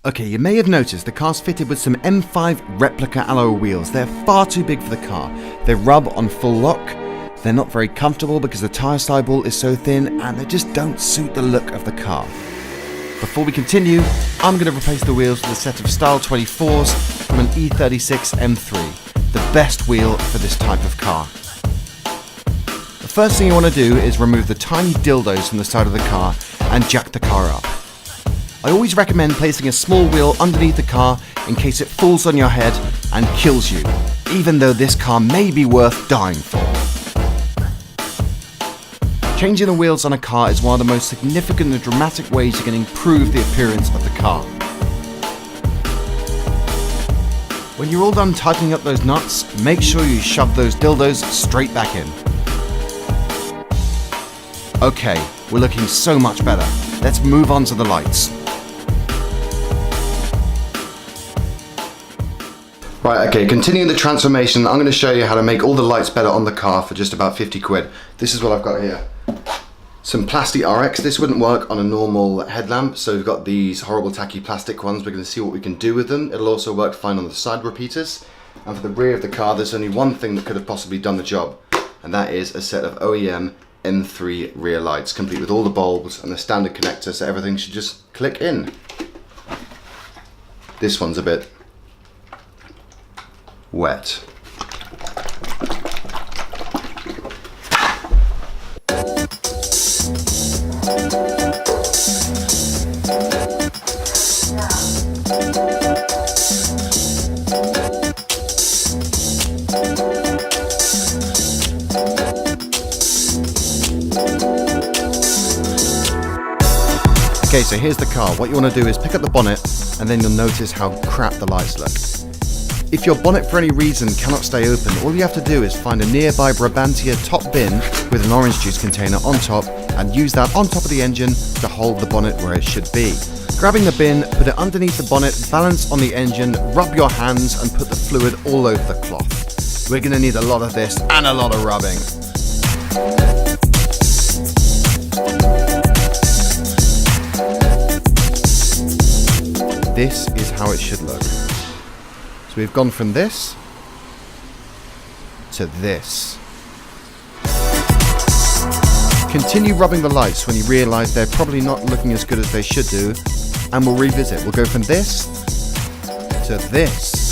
Okay, you may have noticed the car's fitted with some M5 replica alloy wheels. They're far too big for the car. They rub on full lock. They're not very comfortable because the tyre sidewall is so thin, and they just don't suit the look of the car. Before we continue, I'm going to replace the wheels with a set of Style 24s from an E36 M3, the best wheel for this type of car. The first thing you want to do is remove the tiny dildos from the side of the car and jack the car up. I always recommend placing a small wheel underneath the car in case it falls on your head and kills you, even though this car may be worth dying for. Changing the wheels on a car is one of the most significant and dramatic ways you can improve the appearance of the car. When you're all done tightening up those nuts, make sure you shove those dildos straight back in. Okay, we're looking so much better. Let's move on to the lights. Right, okay, continuing the transformation, I'm going to show you how to make all the lights better on the car for just about 50 quid. This is what I've got here. Some plastic RX. This wouldn't work on a normal headlamp, so we've got these horrible tacky plastic ones. We're going to see what we can do with them. It'll also work fine on the side repeaters. And for the rear of the car, there's only one thing that could have possibly done the job, and that is a set of OEM M3 rear lights, complete with all the bulbs and the standard connector, so everything should just click in. This one's a bit wet. Okay, so here's the car. What you want to do is pick up the bonnet, and then you'll notice how crap the lights look. If your bonnet for any reason cannot stay open, all you have to do is find a nearby Brabantia top bin with an orange juice container on top and use that on top of the engine to hold the bonnet where it should be. Grabbing the bin, put it underneath the bonnet, balance on the engine, rub your hands and put the fluid all over the cloth. We're going to need a lot of this and a lot of rubbing. This is how it should look. So we've gone from this to this. Continue rubbing the lights when you realise they're probably not looking as good as they should do, and we'll revisit. We'll go from this to this.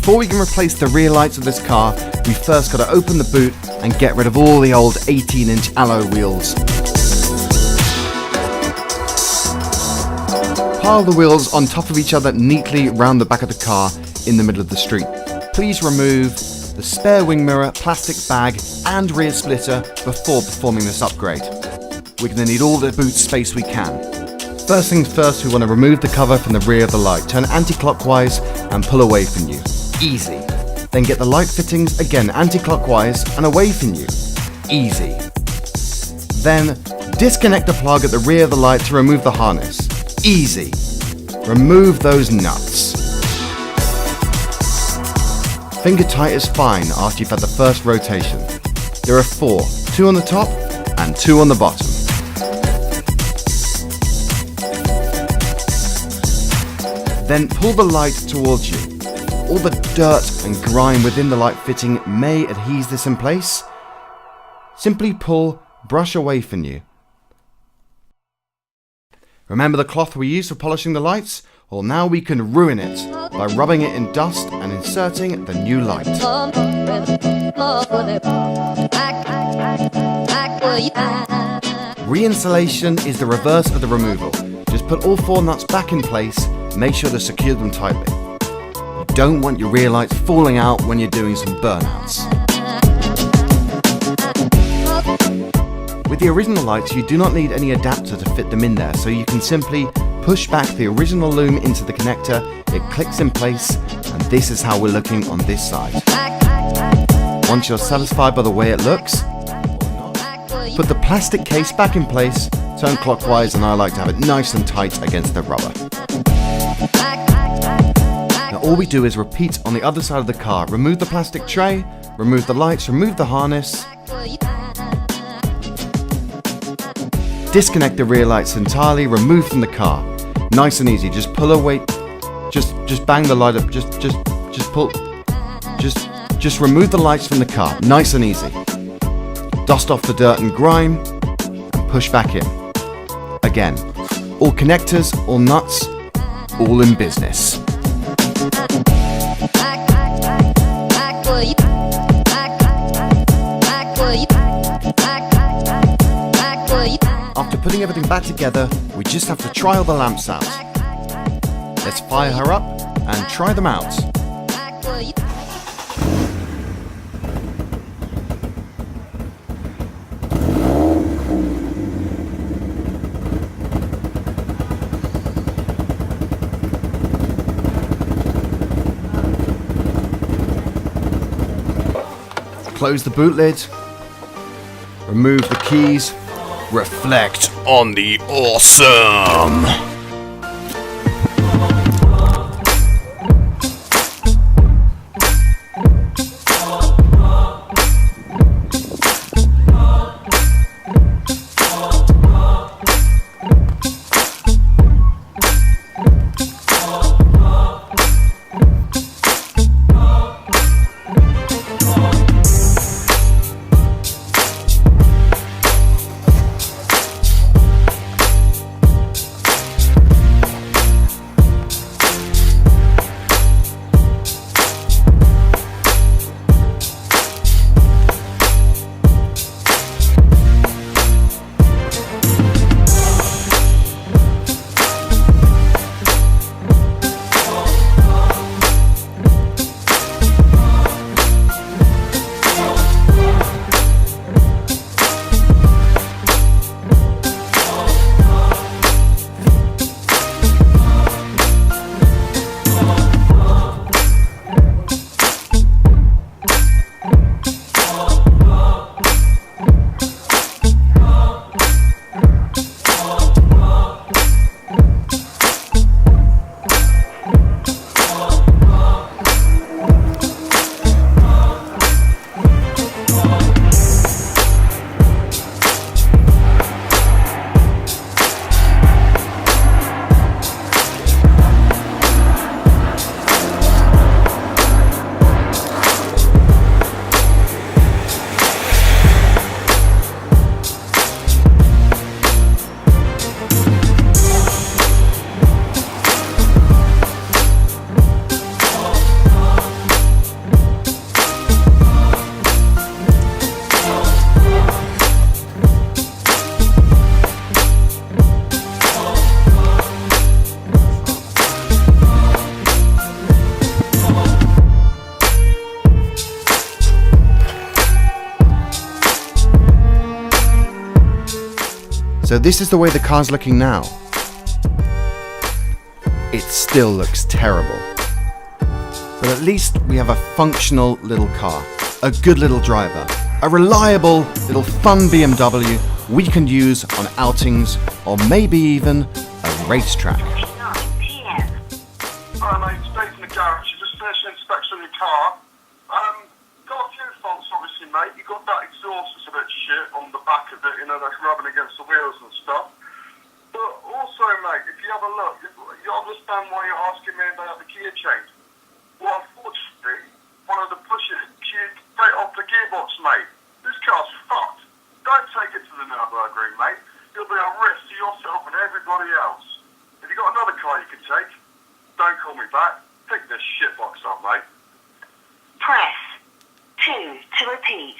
Before we can replace the rear lights of this car, we've first got to open the boot and get rid of all the old 18-inch alloy wheels. Pile the wheels on top of each other neatly round the back of the car in the middle of the street. Please remove the spare wing mirror, plastic bag and rear splitter before performing this upgrade. We're going to need all the boot space we can. First things first, we want to remove the cover from the rear of the light. Turn anti-clockwise and pull away from you. Easy. Then get the light fittings again anti-clockwise and away from you. Easy. Then disconnect the plug at the rear of the light to remove the harness. Easy. Remove those nuts. Finger tight is fine after you've had the first rotation. There are 4, 2 on the top and 2 on the bottom. Then pull the light towards you. All the dirt and grime within the light fitting may adhere this in place. Simply pull, brush away from you. Remember the cloth we used for polishing the lights? Well, now we can ruin it by rubbing it in dust and inserting the new light. Reinstallation is the reverse of the removal. Just put all 4 nuts back in place, make sure to secure them tightly. You don't want your rear lights falling out when you're doing some burnouts. With the original lights, you do not need any adapter to fit them in there, so you can simply push back the original loom into the connector, it clicks in place, and this is how we're looking on this side. Once you're satisfied by the way it looks, put the plastic case back in place turn clockwise, and I like to have it nice and tight against the rubber. Now all we do is repeat on the other side of the car. Remove the plastic tray, remove the lights, remove the harness. Disconnect the rear lights entirely, remove from the car. Nice and easy, just pull away, just bang the light up, just pull, just remove the lights from the car. Nice and easy. Dust off the dirt and grime, and push back in. Again, all connectors, all nuts, all in business. After putting everything back together, we just have to try all the lamps out. Let's fire her up and try them out. Close the boot lid, remove the keys, reflect on the awesome. So this is the way the car's looking now. It still looks terrible. But at least we have a functional little car, a good little driver, a reliable little fun BMW we can use on outings or maybe even a racetrack. Alright mate, stay in the garage, you just finished an inspection of your car. Got a few faults obviously mate, you got that exhaust that's a bit shit on the back of it, you know, that's rubbing against the wheels and stuff. But also mate, if you have a look, you understand why you're asking me about the gear change. Well unfortunately, one of the pushes straight off the gearbox mate. This car's fucked. Don't take it to the Nürburgring mate, you'll be a risk to yourself and everybody else. If you got another car you can take, don't call me back. Pick this shitbox up, mate. Press 2 to repeat.